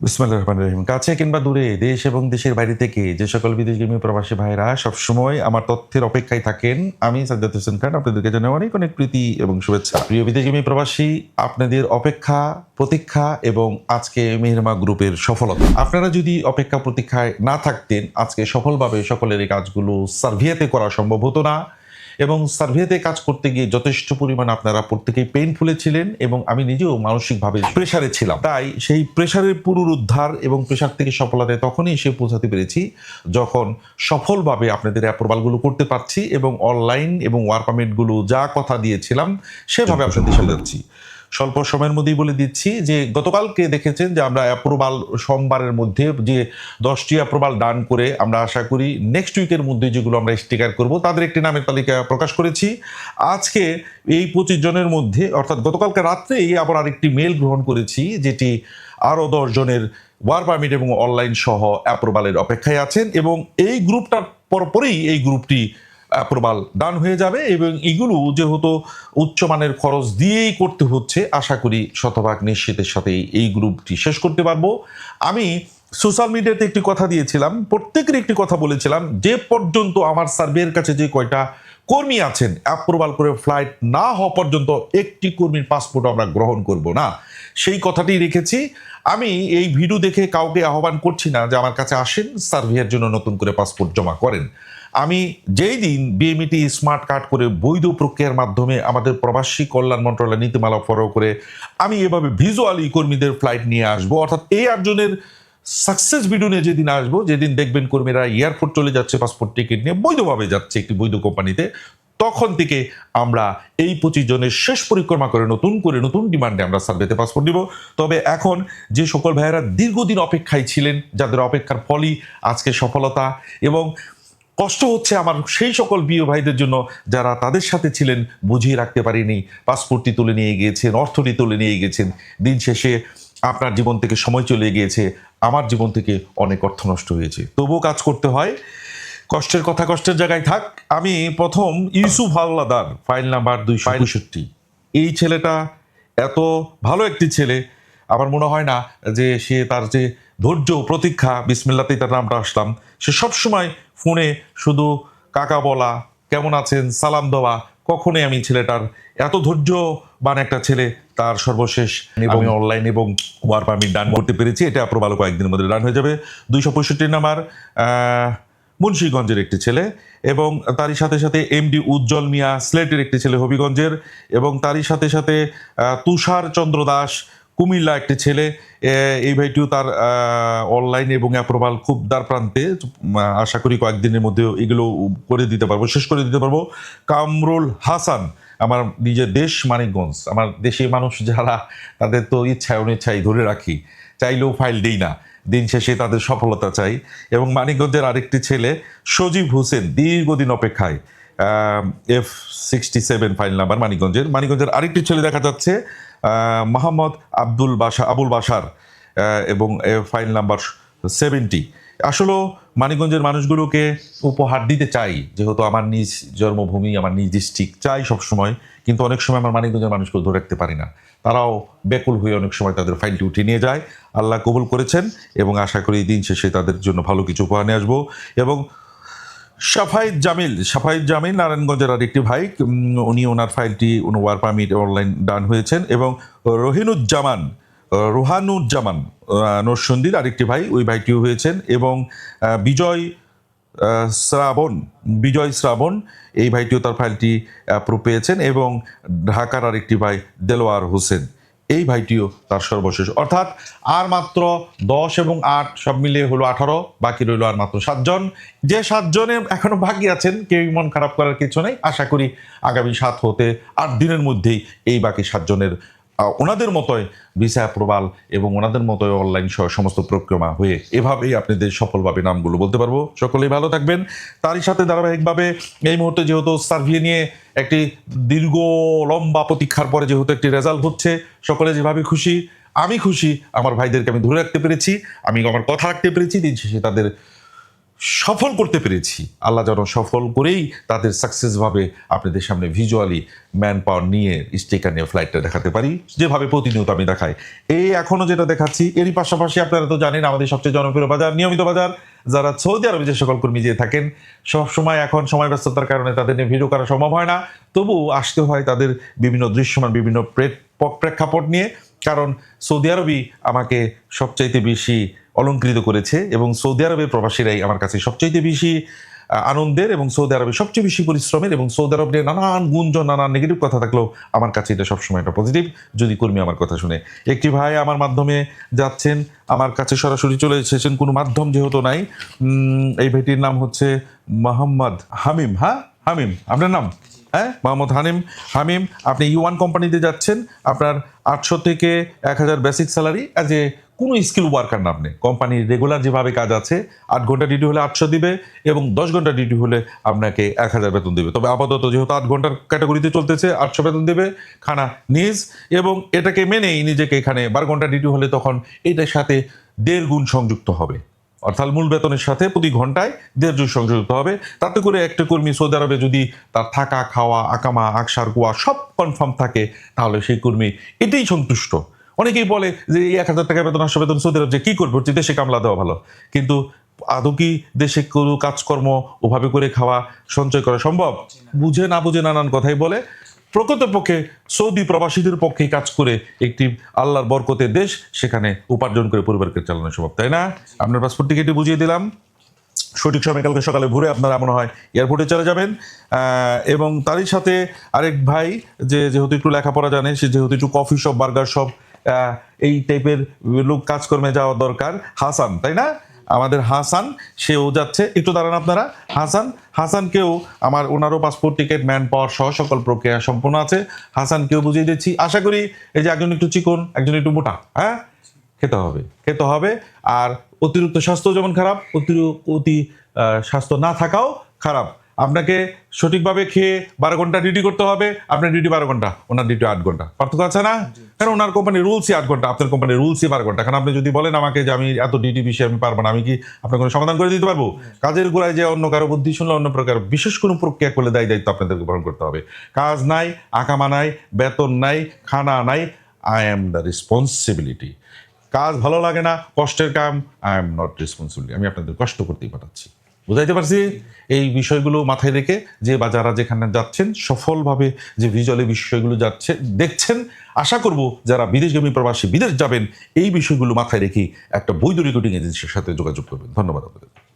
বিসমিল্লাহির রহমানির রহিম। কাছে কিংবা দূরে, দেশ এবং দেশের বাইরে থেকে যে সকল বিদেশগামী প্রবাসী ভাইরা সবসময় আমার তথ্যের অপেক্ষায় থাকেন, আমি সাজ্জাদ হোসেন খান আপনাদেরকে জানাই অনেক অনেক প্রীতি এবং শুভেচ্ছা। প্রিয় বিদেশগামী প্রবাসী, আপনাদের অপেক্ষা, প্রতীক্ষা এবং আজকে মেহেরমা গ্রুপের সফলতা। আপনারা যদি অপেক্ষা প্রতীক্ষায় না থাকতেন, আজকে সফলভাবে সকলের এই কাজগুলো সার্ভিয়াতে করা সম্ভব হতো না। এবং সার্ভেতে কাজ করতে গিয়ে যথেষ্ট পরিমাণ আপনারা প্রত্যেকেই পেইনফুলে ছিলেন এবং আমি নিজেও মানসিকভাবে প্রেসারে ছিলাম। তাই সেই প্রেসারের পুনরুদ্ধার এবং প্রেসার থেকে সফলতায় তখনই এসে পৌঁছাতে পেরেছি যখন সফলভাবে আপনাদের অ্যাপ্রুভালগুলো করতে পারছি এবং অনলাইন এবং ওয়ার্ক পারমিটগুলো যা কথা দিয়েছিলাম সেভাবে আপনাদের সাথে যাচ্ছি। স্বল্প সময়ের মধ্যেই বলে দিচ্ছি যে গতকালকে দেখেছেন যে আমরা অ্যাপ্রুভাল সোমবারের মধ্যে যে 10টি অ্যাপ্রুভাল ডান করে আমরা আশা করি নেক্সট উইকের মধ্যে যেগুলো আমরা স্টিকার করব তাদের একটি নামের তালিকা প্রকাশ করেছি। আজকে এই 25 জনের মধ্যে অর্থাৎ গতকালকে রাত্রেই আবার আরেকটি মেল গ্রহণ করেছি যেটি আরও 10 জনের ওয়ার্ক পারমিট এবং অনলাইন সহ অ্যাপ্রুভালের অপেক্ষায় আছেন এবং এই গ্রুপটার পরপরই এই গ্রুপটি অ্যাপ্রুভাল ডান হয়ে যাবে এবং এগুলো যেহেতু উচ্চমানের খরচ দিয়েই করতে হচ্ছে আশা করি শতভাগ নিশ্চিতের সাথে এই গ্রুপটি শেষ করতে পারবো। আমি সোশ্যাল মিডিয়াতে একটি কথা দিয়েছিলাম, প্রত্যেকের একটি কথা বলেছিলাম, যে পর্যন্ত আমার সার্ভের কাছে যে কয়টা কর্মী আছেন অ্যাপ্রুভাল করে ফ্লাইট না হওয়া পর্যন্ত একটি কর্মীর পাসপোর্ট আমরা গ্রহণ করব না, সেই কথাটি রেখেছি। আমি এই ভিডিও দেখে কাউকে আহ্বান করছি না যে আমার কাছে আসেন সার্ভের জন্য নতুন করে পাসপোর্ট জমা করেন। আমি যেই দিন বিএমইটি স্মার্ট কার্ড করে বৈধ প্রক্রিয়ার মাধ্যমে আমাদের প্রবাসী কল্যাণ মন্ত্রণালয় নীতিমালা ফলো করে আমি এভাবে ভিজুয়ালি কর্মীদের ফ্লাইট নিয়ে আসবো, অর্থাৎ এই 8 জনের সাকসেস ভিডিও নিয়ে যেদিন আসবো, যেদিন দেখবেন কর্মীরা এয়ারপোর্ট চলে যাচ্ছে পাসপোর্ট টিকিট নিয়ে বৈধভাবে যাচ্ছে একটি বৈধ কোম্পানিতে, তখন থেকে আমরা এই 25 জনের শেষ পরিক্রমা করে নতুন ডিমান্ডে আমরা সার্ভেতে পাসপোর্ট দিব। তবে এখন যে সকল ভাইয়েরা দীর্ঘদিন অপেক্ষায় ছিলেন, যাদের অপেক্ষার ফলই আজকে সফলতা, এবং কষ্ট হচ্ছে আমার সেই সকল বিয়ে ভাইদের জন্য যারা তাদের সাথে ছিলেন, বুঝিয়ে রাখতে পারিনি, পাসপোর্টটি তুলে নিয়ে গিয়েছেন, অর্থটি তুলে নিয়ে গিয়েছেন, দিন শেষে আপনার জীবন থেকে সময় চলে গিয়েছে, আমার জীবন থেকে অনেক অর্থ নষ্ট হয়েছে, তবুও কাজ করতে হয়। কষ্টের কথা কষ্টের জায়গায় থাক। আমি প্রথম ইউসুফ হাওলাদার, ফাইল নাম্বার 265, এই ছেলেটা এত ভালো একটি ছেলে, আমার মনে হয় না যে সে তার যে ধৈর্য প্রতীক্ষা, বিসমিল্লাতেই তার নামটা আসলাম, সে সবসময় ফোনে শুধু কাকা বলা, কেমন আছেন, সালাম দেওয়া, কখনোই আমি ছেলেটার এত ধৈর্যবান একটা ছেলে তার সর্বশেষ এবং অনলাইন এবং ওয়ার্ক পারমিট ডান করতে পেরেছি। এটা ভালো কয়েকদিনের মধ্যে ডান হয়ে যাবে। 265 নাম্বার মুন্সিগঞ্জের একটি ছেলে, এবং তারই সাথে সাথে এমডি উজ্জ্বল মিয়া সিলেটের একটি ছেলে হবিগঞ্জের, এবং তারই সাথে সাথে তুষার চন্দ্র দাস কুমিল্লা একটি ছেলে। এই ভাইটিও তার অনলাইন এবং অ্যাপ্রুভাল খুব দ্বার প্রান্তে, আশা করি কয়েকদিনের মধ্যে এগুলো করে দিতে পারবো, শেষ করে দিতে পারবো। কামরুল হাসান, আমার নিজের দেশ মানিকগঞ্জ, আমার দেশি মানুষ যারা, তাদের তো ইচ্ছায় অনিচ্ছায় ধরে রাখি, চাইলেও ফাইল দিই না, দিন শেষে তাদের সফলতা চাই। এবং মানিকগঞ্জের আরেকটি ছেলে সজীব হোসেন, দীর্ঘদিন অপেক্ষায়, F67 ফাইল নাম্বার মানিকগঞ্জের আরেকটি ছেলে দেখা যাচ্ছে মোহাম্মদ আবুল বাসার, এবং ফাইল নাম্বার 70। আসলে মানিকগঞ্জের মানুষগুলোকে উপহার দিতে চাই, যেহেতু আমার নিজ জন্মভূমি, আমার নিজ ডিস্ট্রিক্ট, চাই সবসময়, কিন্তু অনেক সময় আমার মানিকগঞ্জের মানুষকে ধরে রাখতে পারি না, তারাও বেকুল হয়ে অনেক সময় তাদের ফাইলটি উঠিয়ে নিয়ে যায়। আল্লাহ কবুল করেছেন এবং আশা করি দিন শেষে তাদের জন্য ভালো কিছু উপহার নিয়ে আসবো। এবং সাফাইদ জামিল নারায়ণগঞ্জের আরেকটি ভাই, উনি ওনার ফাইলটি ওয়ার্ক পারমিট অনলাইন ডান হয়েছেন। এবং রোহানুজ্জামান নরসিংদীর আরেকটি ভাই, ওই ভাইটিও হয়েছেন। এবং বিজয় শ্রাবণ, এই ভাইটিও তার ফাইলটি অ্যাপ্রুভ পেয়েছেন। এবং ঢাকার আরেকটি ভাই দেলোয়ার হোসেন, এই ভাইটিও তার সর্বশেষ, অর্থাৎ আর মাত্র 10 এবং 8 সব মিলিয়ে হলো 18, বাকি রইল আর মাত্র 7 জন। যে 7 জনে এখনো বাকি আছেন, কেউ মন খারাপ করার কিছু নেই, আশা করি আগামী 7 হতে 8 দিনের মধ্যেই এই বাকি 7 জনের ওনাদের মতোই ভিসা অ্যাপ্রুভাল এবং ওনাদের মতোই অনলাইন সহ সমস্ত প্রক্রিয়া হয়ে এভাবেই আপনাদের সফলভাবে নামগুলো বলতে পারবো। সকলেই ভালো থাকবেন। তারই সাথে ধারাবাহিকভাবে এই মুহূর্তে যেহেতু সার্ভে নিয়ে একটি দীর্ঘ লম্বা প্রতীক্ষার পরে যেহেতু একটি রেজাল্ট হচ্ছে, সকলে যেভাবে খুশি, আমি খুশি, আমার ভাইদেরকে আমি ধরে রাখতে পেরেছি, আমি আমার কথা রাখতে পেরেছি, দিন শেষে তাদের সফল করতে পেরেছি, আল্লাহ যেন সফল করেই তাদের সাকসেসভাবে আপনাদের সামনে ভিজুয়ালি ম্যান পাওয়ার নিয়ে স্টিকার নিয়ে ফ্লাইটটা দেখাতে পারি, যেভাবে প্রতিনিয়ত আমি দেখাই। এই এখনও যেটা দেখাচ্ছি, এরই পাশাপাশি আপনারা তো জানেন আমাদের সবচেয়ে জনপ্রিয় বাজার, নিয়মিত বাজার, যারা সৌদি আরবে যে সকল কর্মী যেয়ে থাকেন, সবসময় এখন সময় ব্যস্ততার কারণে তাদের নিয়ে ভিডিও করা সম্ভব হয় না, তবু আসতে হয় তাদের বিভিন্ন দৃশ্যমান বিভিন্ন প্রেক্ষাপট নিয়ে। কারণ সৌদি আরবই আমাকে সবচাইতে বেশি অলঙ্কৃত করেছে এবং সৌদি আরবের প্রবাসীরাই আমার কাছে সবচাইতে বেশি আনন্দের এবং সৌদি আরবে সবচেয়ে বেশি পরিশ্রমের, এবং সৌদি আরব নিয়ে নানান গুঞ্জন নানান নেগেটিভ কথা থাকলেও আমার কাছে এটা সবসময় একটা পজিটিভ, যদি কর্মী আমার কথা শুনে। একটি ভাই আমার মাধ্যমে যাচ্ছেন, আমার কাছে সরাসরি চলে এসেছেন, কোনো মাধ্যম যেহেতু নাই। এই ভাইটির নাম হচ্ছে মোহাম্মদ হামিম। হ্যাঁ হামিম আপনার নাম? হ্যাঁ মোহাম্মদ হামিম, আপনি ইউ1 কোম্পানিতে যাচ্ছেন, আপনার 800 থেকে 1000 বেসিক স্যালারি, অ্যাজ এ কোনো স্কিল ওয়ার্কার না। আপনি কোম্পানির রেগুলার যেভাবে কাজ আছে, 8 ঘন্টা ডিউটি হলে 800 দিবে এবং 10 ঘন্টা ডিউটি হলে আপনাকে 1000 বেতন দেবে। তবে আপাতত যেহেতু 8 ঘন্টার ক্যাটাগরিতে চলতেছে, 800 বেতন দেবে, খানা নিজ, এবং এটাকে মেনেই নিজেকে এখানে 12 ঘন্টা ডিউটি হলে তখন এটার সাথে 1.5 গুণ সংযুক্ত হবে, অর্থাৎ মূল বেতনের সাথে প্রতি ঘন্টায় 1.5 গুণ সংযুক্ত হবে। তাতে করে একটা কর্মী সৌদি আরবে যদি তার থাকা খাওয়া আকামা আকসার কুয়া সব কনফার্ম থাকে, তাহলে সেই কর্মী এটাই সন্তুষ্ট। অনেকেই বলে যে এই 1000 টাকা বেতন 800 বেতন সৌদি আরব যে কী করবো, দেশে কামলা দেওয়া ভালো। কিন্তু আদৌ কি দেশে কোনো কাজকর্ম ওভাবে করে খাওয়া সঞ্চয় করা সম্ভব? বুঝে না বুঝে নানান কথাই বলে। প্রকৃতপক্ষে সৌদি প্রবাসীদের পক্ষে কাজ করে একটি আল্লাহর বরকতের দেশ, সেখানে উপার্জন করে পরিবারকে চালানো সম্ভব, তাই না? আপনার পাসপোর্ট টিকিটে বুঝিয়ে দিলাম, সঠিক সময় কালকে সকালে ভোরে আপনারা মনে হয় এয়ারপোর্টে চলে যাবেন। এবং তারই সাথে আরেক ভাই যেহেতু একটু লেখাপড়া জানে, সে যেহেতু একটু কফি শপ বার্গার শপ এই টাইপের লোক কাজকর্মে যাওয়া দরকার, হাসান, তাই না? আমাদের হাসান, সেও যাচ্ছে। একটু দাঁড়ান আপনারা। হাসানকেও ওনারও পাসপোর্ট টিকিট ম্যান পাওয়ার সহ সকল প্রক্রিয়া সম্পূর্ণ আছে। হাসানকেও বুঝিয়ে দিচ্ছি। আশা করি এই যে একজন একটু চিকন, একজন একটু মোটা, হ্যাঁ, খেতে হবে। আর অতিরিক্ত স্বাস্থ্য যেমন খারাপ, অতি স্বাস্থ্য না থাকাও খারাপ। আপনাকে সঠিকভাবে খেয়ে 12 ঘন্টা ডিউটি করতে হবে। আপনার ডিউটি 12 ঘন্টা, ওনার ডিউটি 8 ঘন্টা, পার্থক্য আছে না? কারণ ওনার কোম্পানির রুলসই 8 ঘন্টা, আপনার কোম্পানির রুলসই 12 ঘন্টা। কারণ আপনি যদি বলেন আমাকে যে আমি এত ডিউটি বেশি আমি পারবো না, আমি কি আপনার কোনো সমাধান করে দিতে পারবো? কাজের গোড়ায় যে অন্য কারো বুদ্ধি শুনলে অন্য প্রকার বিশেষ কোনো প্রক্রিয়া করলে দায়িত্ব আপনাদেরকে গ্রহণ করতে হবে। কাজ নাই, আকামা নাই, বেতন নাই, খানা নাই, আই এম দ্য রেসপন্সিবিলিটি। কাজ ভালো লাগে না, কষ্টের কাম, আই এম নট রেসপন্সিবিলিটি। আমি আপনাদের কষ্ট করতেই পাঠাচ্ছি। বুঝাইতে পারছি? এই বিষয়গুলো মাথায় রেখে যে বা যারা যেখানে যাচ্ছেন সফলভাবে যে ভিজুয়ালি বিষয়গুলো দেখছেন, আশা করব যারা বিদেশগামী প্রবাসী বিদেশ যাবেন, এই বিষয়গুলো মাথায় রেখে একটা বৈধ রেকর্ডিং এজেন্সির সাথে যোগাযোগ করবেন। ধন্যবাদ আপনাদের।